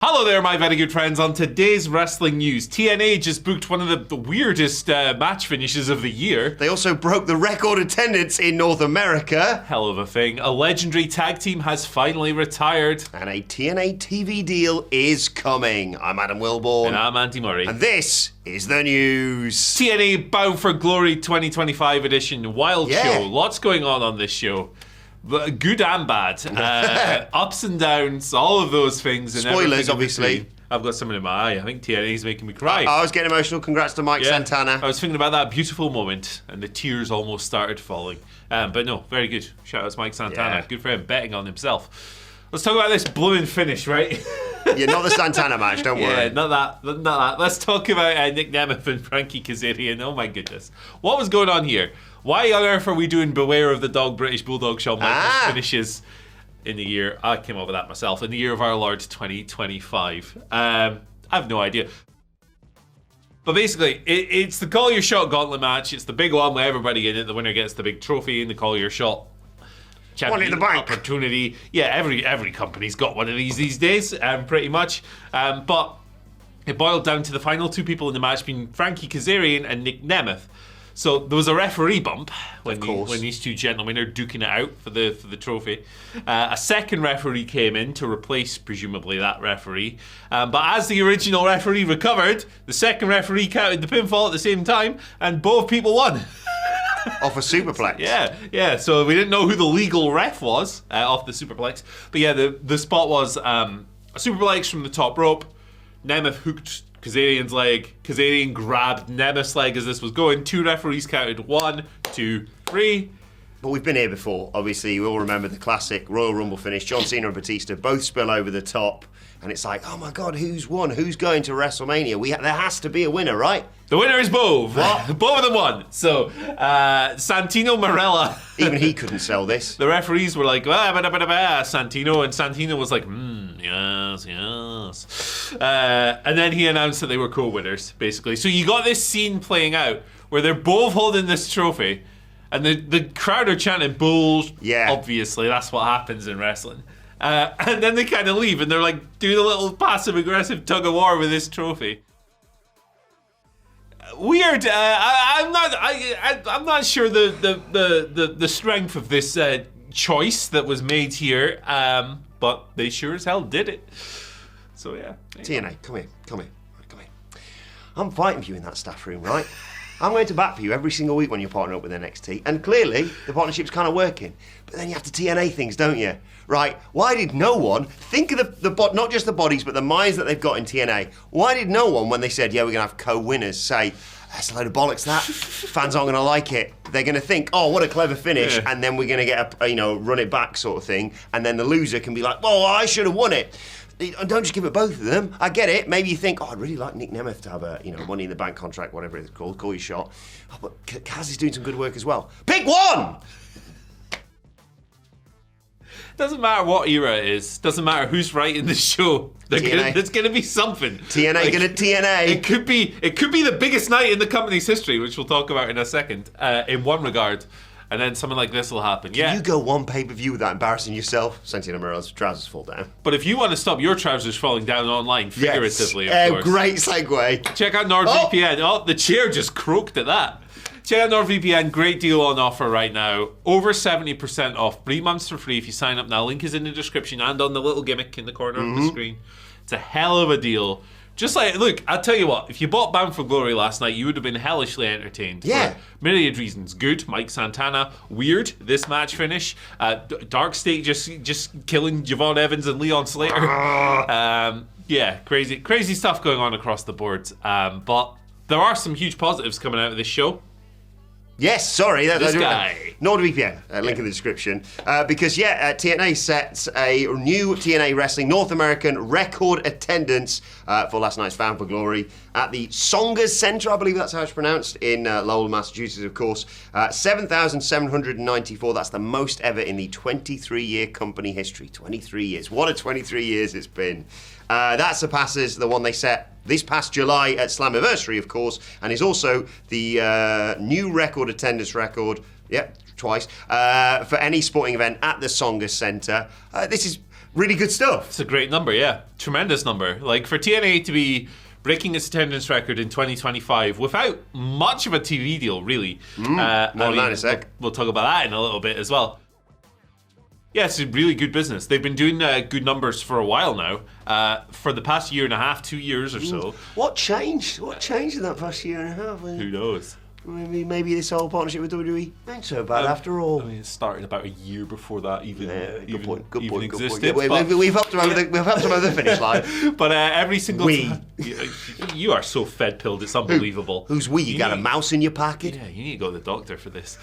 Hello there, my very good friends. On today's wrestling news, TNA just booked one of the weirdest match finishes of the year. They also broke the record attendance in North America. Hell of a thing. A legendary tag team has finally retired. And a TNA TV deal is coming. I'm Adam Wilborn. And I'm Andy Murray. And this is the news. TNA Bound for Glory 2025 edition. Wild show. Lots going on this show. Good and bad. Ups and downs, all of those things. And spoilers, obviously. I've got something in my eye. I think TNA is making me cry. I was getting emotional. Congrats to Mike Santana. I was thinking about that beautiful moment, and the tears almost started falling. But no, very good. Shout out to Mike Santana. Yeah. Good for him, betting on himself. Let's talk about this blooming finish, right? Yeah, not the Santana match, don't worry. Yeah, not that. Let's talk about Nick Nemeth and Frankie Kazarian. Oh my goodness. What was going on here? Why on earth are we doing Beware of the Dog British Bulldog Shawn Michaels finishes in the year, I came up with that myself, in the year of our Lord 2025? I have no idea. But basically, it's the Call Your Shot gauntlet match. It's the big one with everybody in it. The winner gets the big trophy and the Call Your Shot champion opportunity. Yeah, every company's got one of these days, pretty much. But it boiled down to the final two people in the match being Frankie Kazarian and Nick Nemeth. So there was a referee bump when these two gentlemen are duking it out for the trophy. A second referee came in to replace, presumably, that referee. But as the original referee recovered, the second referee counted the pinfall at the same time, and both people won. Off a superplex. Yeah. So we didn't know who the legal ref was off the superplex. But yeah, the spot was a superplex from the top rope. Nemeth hooked Kazarian's leg. Kazarian grabbed Nemeth's leg as this was going. Two referees counted 1, 2, 3. But we've been here before. Obviously, you all remember the classic Royal Rumble finish. John Cena and Batista both spill over the top. And it's like, oh my God, who's won? Who's going to WrestleMania? There has to be a winner, right? The winner is both. What? Both of them won. So, Santino Marella. Even he couldn't sell this. The referees were like, Santino. And Santino was like, yes. And then he announced that they were co-winners, basically. So you got this scene playing out where they're both holding this trophy. And the crowd are chanting bulls. Yeah. Obviously, that's what happens in wrestling. And then they kind of leave, and they're like doing a little passive-aggressive tug-of-war with this trophy. Weird. I'm not sure the strength of this choice that was made here, but they sure as hell did it. So yeah. TNA, come here. I'm fighting for you in that staff room, right? I'm going to bat for you every single week when you partner up with NXT, and clearly the partnership's kind of working. But then you have to TNA things, don't you? Right? Why did no one think of not just the bodies, but the minds that they've got in TNA? Why did no one, when they said, yeah, we're going to have co-winners, say, that's a load of bollocks, that. Fans aren't going to like it. They're going to think, oh, what a clever finish, and then we're going to get a run it back sort of thing, and then the loser can be like, well, I should have won it. Don't just give it both of them. I get it. Maybe you think, oh, I'd really like Nick Nemeth to have a Money in the Bank contract, whatever it's called, Call Your Shot. Oh, but Kaz is doing some good work as well. Pick one! Doesn't matter what era it is. Doesn't matter who's writing the show. There's going to be something. TNA going to TNA. It could be the biggest night in the company's history, which we'll talk about in a second. In one regard. And then something like this will happen. Can you go one pay-per-view without embarrassing yourself? Santino Marella's trousers fall down. But if you want to stop your trousers falling down online, figuratively, of course. Great segue. Check out NordVPN. Oh, the chair just croaked at that. Check out NordVPN. Great deal on offer right now. Over 70% off. 3 months for free if you sign up now. Link is in the description and on the little gimmick in the corner of the screen. It's a hell of a deal. Just like, look, I'll tell you what, if you bought Bound for Glory last night, you would have been hellishly entertained. Yeah. For myriad reasons. Good, Mike Santana. Weird, this match finish. Dark State just killing Javon Evans and Leon Slater. Yeah, crazy stuff going on across the board. But there are some huge positives coming out of this show. Yes, sorry. This guy. NordVPN, link in the description. Because, TNA sets a new TNA Wrestling North American record attendance for last night's Bound for Glory at the Songers Center, I believe that's how it's pronounced, in Lowell, Massachusetts, of course. 7,794. That's the most ever in the 23-year company history. 23 years. What a 23 years it's been. That surpasses the one they set this past July at Slammiversary, of course, and is also the new record attendance record, twice, for any sporting event at the Songers Center. This is really good stuff. It's a great number, yeah. Tremendous number. Like, for TNA to be breaking its attendance record in 2025 without much of a TV deal, really. More than that in a sec. We'll talk about that in a little bit as well. Yeah, it's a really good business. They've been doing good numbers for a while now. For the past year and a half, 2 years or so. What changed? What changed in that past year and a half? Who knows? Maybe this whole partnership with WWE ain't so bad after all. I mean, it started about a year before that even Good point. Good existed. point. Yeah, we've helped them over the finish line. But every single time, you are so fed-pilled, it's unbelievable. Who's we? You got a mouse in your pocket? Yeah, you need to go to the doctor for this.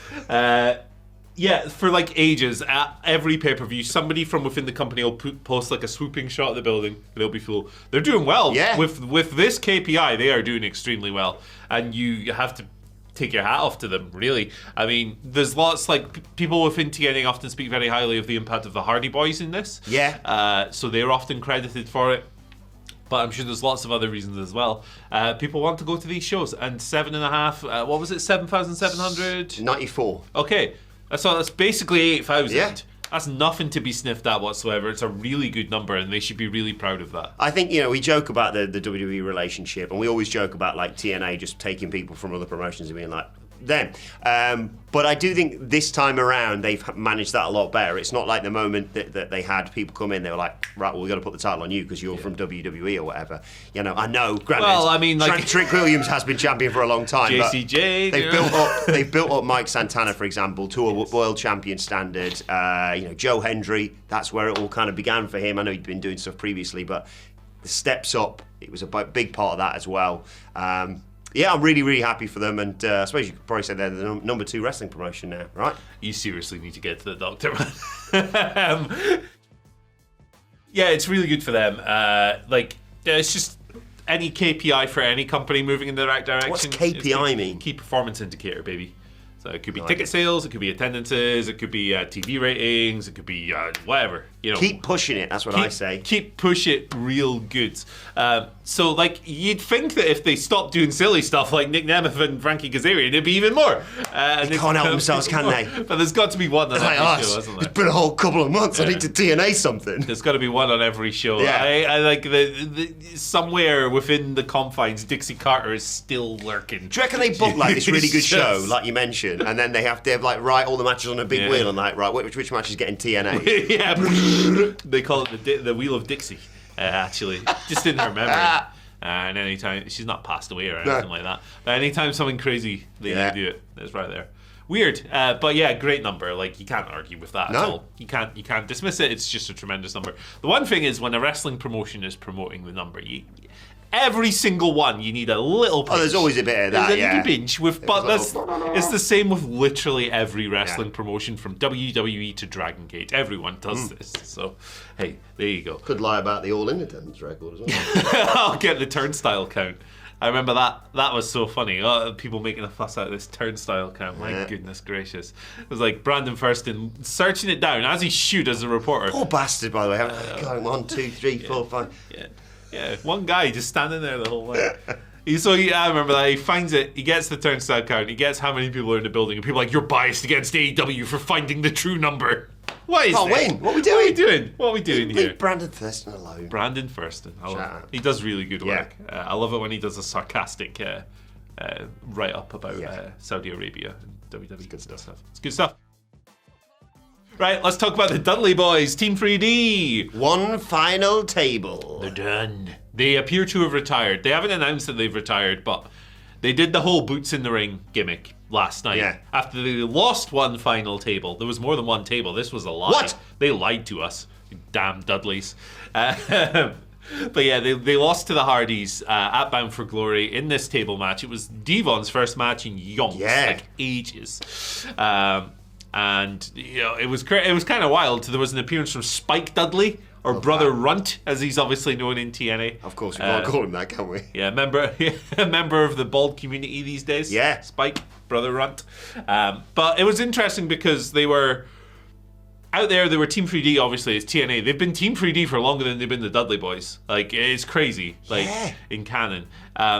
Yeah, for like ages, at every pay-per-view, somebody from within the company will post like a swooping shot of the building, and it'll be full. They're doing well. Yeah. With this KPI, they are doing extremely well, and you have to take your hat off to them, really. I mean, there's lots, like, people within TNA often speak very highly of the impact of the Hardy Boys in this. Yeah. So they're often credited for it. But I'm sure there's lots of other reasons as well. People want to go to these shows, and 7.5, what was it, 7,700? 94. Okay. So that's basically 8,000. Yeah. That's nothing to be sniffed at whatsoever. It's a really good number, and they should be really proud of that. I think, we joke about the WWE relationship, and we always joke about, like, TNA just taking people from other promotions and being like, them. But I do think this time around they've managed that a lot better. It's not like the moment that they had people come in, they were like, right, well, we've got to put the title on you because you're from WWE or whatever. I know, granted, well, I mean, like, Trick Williams has been champion for a long time. JCJ, but they've built up Mike Santana, for example, to a world champion standard. Joe Hendry, that's where it all kind of began for him. I know he'd been doing stuff previously, but the steps up, it was a big part of that as well. Yeah, I'm really, really happy for them, and I suppose you could probably say they're the number 2 wrestling promotion now, right? You seriously need to get to the doctor, man. Yeah, it's really good for them. It's just any KPI for any company moving in the right direction. What's KPI mean? Key performance indicator, baby. So it could be ticket sales, it could be attendances, it could be TV ratings, it could be whatever. Keep pushing it. That's what I say. Keep push it real good. So like you'd think that if they stopped doing silly stuff like Nick Nemeth and Frankie Kazarian, it'd be even more. They can't help themselves, can they? But there's got to be one on every show, hasn't there? It's been a whole couple of months. I need to TNA something. There's got to be one on every show. Yeah. I like the somewhere within the confines, Dixie Carter is still lurking. Do you reckon they book like this really good show, like you mentioned, and then they have to write all the matches on a big wheel and like, right, which match is getting TNA? Yeah, they call it the Wheel of Dixie. Actually, just in her memory. And anytime she's not passed away or anything like that, but anytime something crazy, they do it. It's right there. Weird, but yeah, great number. Like you can't argue with that at all. You can't dismiss it. It's just a tremendous number. The one thing is when a wrestling promotion is promoting the number, every single one, you need a little pinch. Oh, there's always a bit of that, There's a little pinch. It's the same with literally every wrestling promotion from WWE to Dragon Gate. Everyone does this. So, hey, there you go. Could lie about the all-in attendance record as well. I'll get the turnstile count. I remember that. That was so funny. People making a fuss out of this turnstile count. My goodness gracious. It was like Brandon Thurston searching it down, as he should as a reporter. Poor bastard, by the way. Going 1, 2, 3, 4, 5. Yeah, one guy just standing there the whole way. I remember that. He finds it, he gets the turnstile count, he gets how many people are in the building, and people are like, you're biased against AEW for finding the true number. What is this? Win. What are we doing? What are we doing here? Leave Brandon Thurston alone. Brandon Thurston. He does really good work. I love it when he does a sarcastic write-up about Saudi Arabia and WWE. It's good stuff. It's good stuff. Right, let's talk about the Dudley Boys, Team 3D. One final table. They're done. They appear to have retired. They haven't announced that they've retired, but they did the whole boots in the ring gimmick last night. Yeah. After they lost one final table. There was more than one table. This was a lie. What? They lied to us. Damn Dudleys. But yeah, they lost to the Hardys at Bound for Glory in this table match. It was Devon's first match in yonks, like ages. And it was kind of wild. There was an appearance from Spike Dudley, or Brother Runt, as he's obviously known in TNA. Of course, we can't call him that, can we? Yeah, a member of the bald community these days. Yeah, Spike, Brother Runt. But it was interesting because they were out there. They were Team 3D. Obviously, it's TNA. They've been Team 3D for longer than they've been the Dudley Boys. Like it's crazy. Like in canon.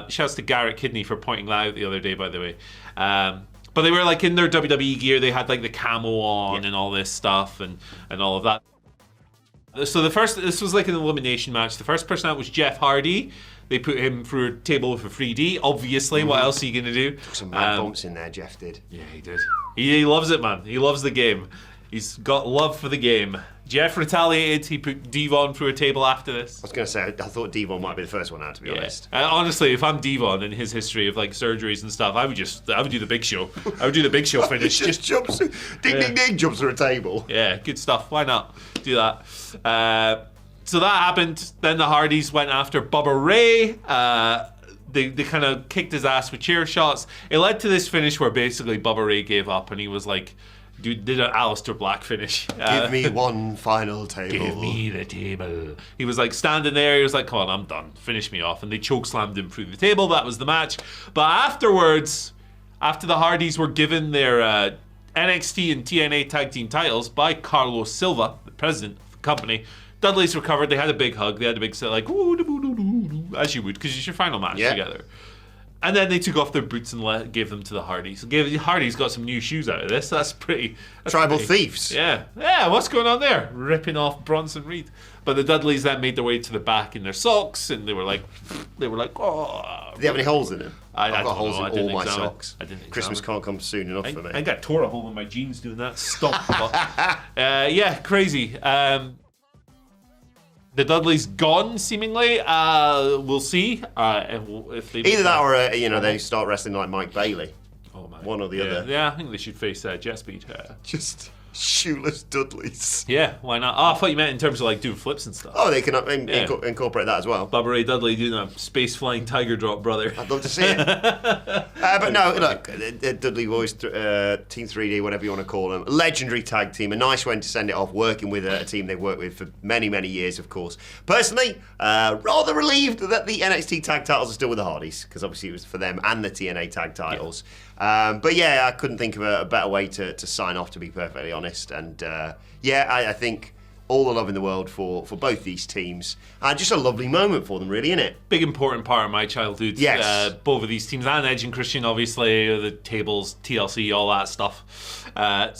Shouts to Garrett Kidney for pointing that out the other day. By the way. But they were like in their WWE gear. They had like the camo on and all this stuff and all of that. So this was like an elimination match. The first person out was Jeff Hardy. They put him through a table with a 3D. Obviously, what else are you going to do? Took some mad bumps in there, Jeff did. Yeah, he did. He loves it, man. He loves the game. He's got love for the game. Jeff retaliated. He put Devon through a table after this. I was going to say, I thought Devon might be the first one out, to be honest. Honestly, if I'm Devon and his history of like surgeries and stuff, I would do the Big Show. I would do the Big Show finish. just jumps, ding, jumps through a table. Yeah, good stuff. Why not do that? So that happened. Then the Hardys went after Bubba Ray. They kind of kicked his ass with chair shots. It led to this finish where basically Bubba Ray gave up and he was like, dude, did an Aleister Black finish. Give me one final table. Give me the table. He was like standing there. He was like, come on, I'm done. Finish me off. And they chokeslammed him through the table. That was the match. But afterwards, after the Hardys were given their NXT and TNA tag team titles by Carlos Silva, the president of the company, Dudley's recovered. They had a big hug. They had a big set, like, as you would, because it's your final match together. And then they took off their boots and gave them to the Hardys. The Hardys got some new shoes out of this. That's pretty. Tribal thieves. Yeah. What's going on there? Ripping off Bronson Reed. But the Dudleys then made their way to the back in their socks, and they were like, oh. Do they have any holes in them? I've got holes in all my examine. socks. Christmas can't come soon enough for me. I got tore a hole in my jeans doing that. Stop. Crazy. The Dudleys gone, seemingly. We'll see if they either that or they start wrestling like Mike Bailey. Oh man, one or the other. Yeah, I think they should face Jet Speed. Just shoeless Dudleys. Yeah, why not? Oh, I thought you meant in terms of like doing flips and stuff. Oh, they can incorporate that as well. Bubba Ray Dudley doing a space flying tiger drop, brother. I'd love to see it. But no, look, Dudley Boys, Team 3D, whatever you want to call them, legendary tag team. A nice way to send it off, working with a team they've worked with for many, many years, of course. Personally, rather relieved that the NXT tag titles are still with the Hardys, because obviously it was for them and the TNA tag titles. But yeah, I couldn't think of a better way to sign off, to be perfectly honest. And I think all the love in the world for both these teams. Just a lovely moment for them, really, isn't it? Big important part of my childhood. Yes. Both of these teams, and Edge and Christian, obviously, the tables, TLC, all that stuff. Like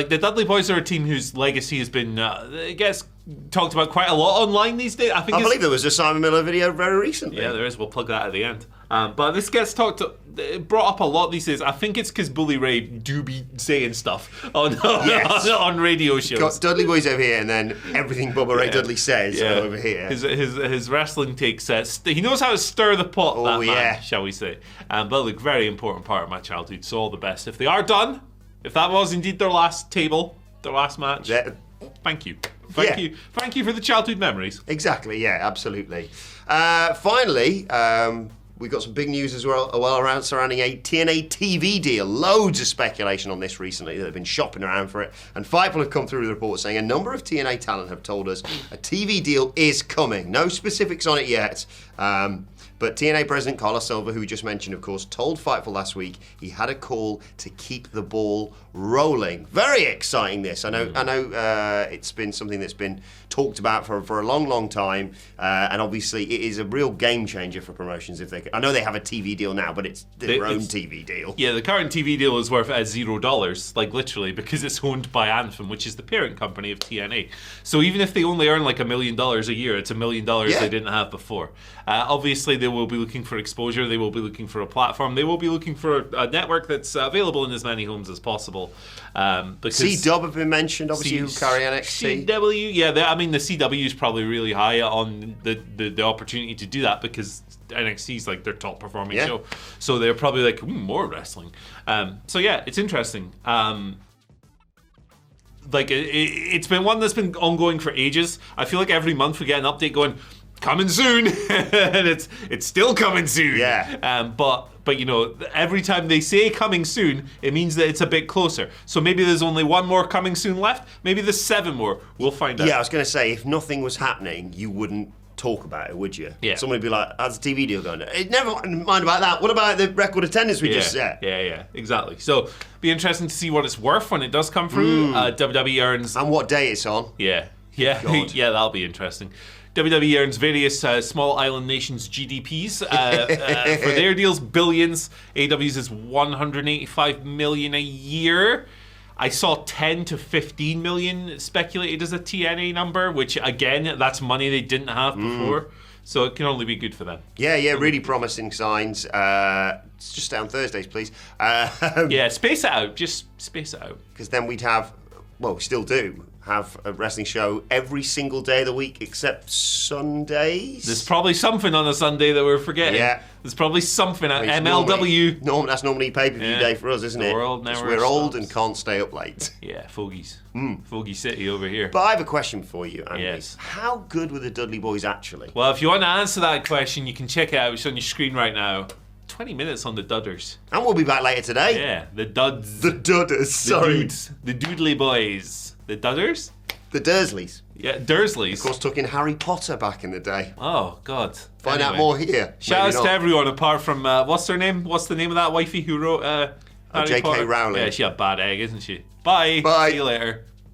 the Dudley Boys are a team whose legacy has been, I guess, talked about quite a lot online these days. I believe there was a Simon Miller video very recently. Yeah, there is. We'll plug that at the end. But this gets brought up a lot these days. I think it's because Bully Ray do be saying stuff on radio shows. Got Dudley Boys over here, and then everything Bubba Ray Dudley says over here. His wrestling takes. He knows how to stir the pot. That man, shall we say? But look, very important part of my childhood. So all the best. If they are done, if that was indeed their last table, their last match, thank you. Thank you for the childhood memories. Exactly, yeah, absolutely. Finally, we've got some big news as well around surrounding a TNA TV deal. Loads of speculation on this recently. They've been shopping around for it. And Fightful have come through with a report saying a number of TNA talent have told us a TV deal is coming. No specifics on it yet. But TNA President Carlos Silva, who we just mentioned, of course, told Fightful last week he had a call to keep the ball rolling. Very exciting, this. I know it's been something that's been talked about for a long, long time. And obviously, it is a real game changer for promotions. I know they have a TV deal now, but it's their own TV deal. Yeah, the current TV deal is worth $0, like literally, because it's owned by Anthem, which is the parent company of TNA. So even if they only earn like $1 million a year, it's $1 million they didn't have before. Obviously, they will be looking for exposure. They will be looking for a platform. They will be looking for a network that's available in as many homes as possible. CW have been mentioned, obviously, who carry NXT. CW, the CW is probably really high on the opportunity to do that because NXT is like their top performing show. So they're probably like, more wrestling. It's interesting. It's been one that's been ongoing for ages. I feel like every month we get an update going, coming soon, and it's still coming soon. Yeah. But every time they say coming soon, it means that it's a bit closer. So maybe there's only one more coming soon left. Maybe there's 7 more. We'll find out. Yeah, I was going to say, if nothing was happening, you wouldn't talk about it, would you? Yeah. Someone would be like, how's the TV deal going? Never mind about that. What about the record attendance we just set? Yeah, exactly. So be interesting to see what it's worth when it does come through. WWE earns... And what day it's on. Yeah, that'll be interesting. WWE earns various small island nations' GDPs for their deals, billions. AW's is $185 million a year. I saw 10 to 15 million speculated as a TNA number, which again, that's money they didn't have before. So it can only be good for them. Yeah, really promising signs. Just stay on Thursdays, please. Yeah, space it out. Just space it out. Because then we'd have, well, we still do have a wrestling show every single day of the week except Sundays. There's probably something on a Sunday that we're forgetting. Yeah. There's probably something at It's MLW. That's normally pay-per-view day for us, isn't it? The world never 'Cause we're old stops. and can't stay up late. Yeah, Fogies. Fogey City over here. But I have a question for you, Andy. Yes. How good were the Dudley Boys actually? Well, if you want to answer that question, you can check it out. It's on your screen right now. 20 minutes on the Dudders. And we'll be back later today. Yeah, the Duds. The Dudders, sorry. Dudes. The Doodly Boys. The Dudders? The Dursleys. Yeah, Dursleys. Of course, took in Harry Potter back in the day. Oh, God. Find out Anyway. more here. Shout Maybe outs not. to everyone apart from, what's her name? What's the name of that wifey who wrote Harry J.K. Potter? Rowling. Yeah, she's a bad egg, isn't she? Bye. Bye. See you later.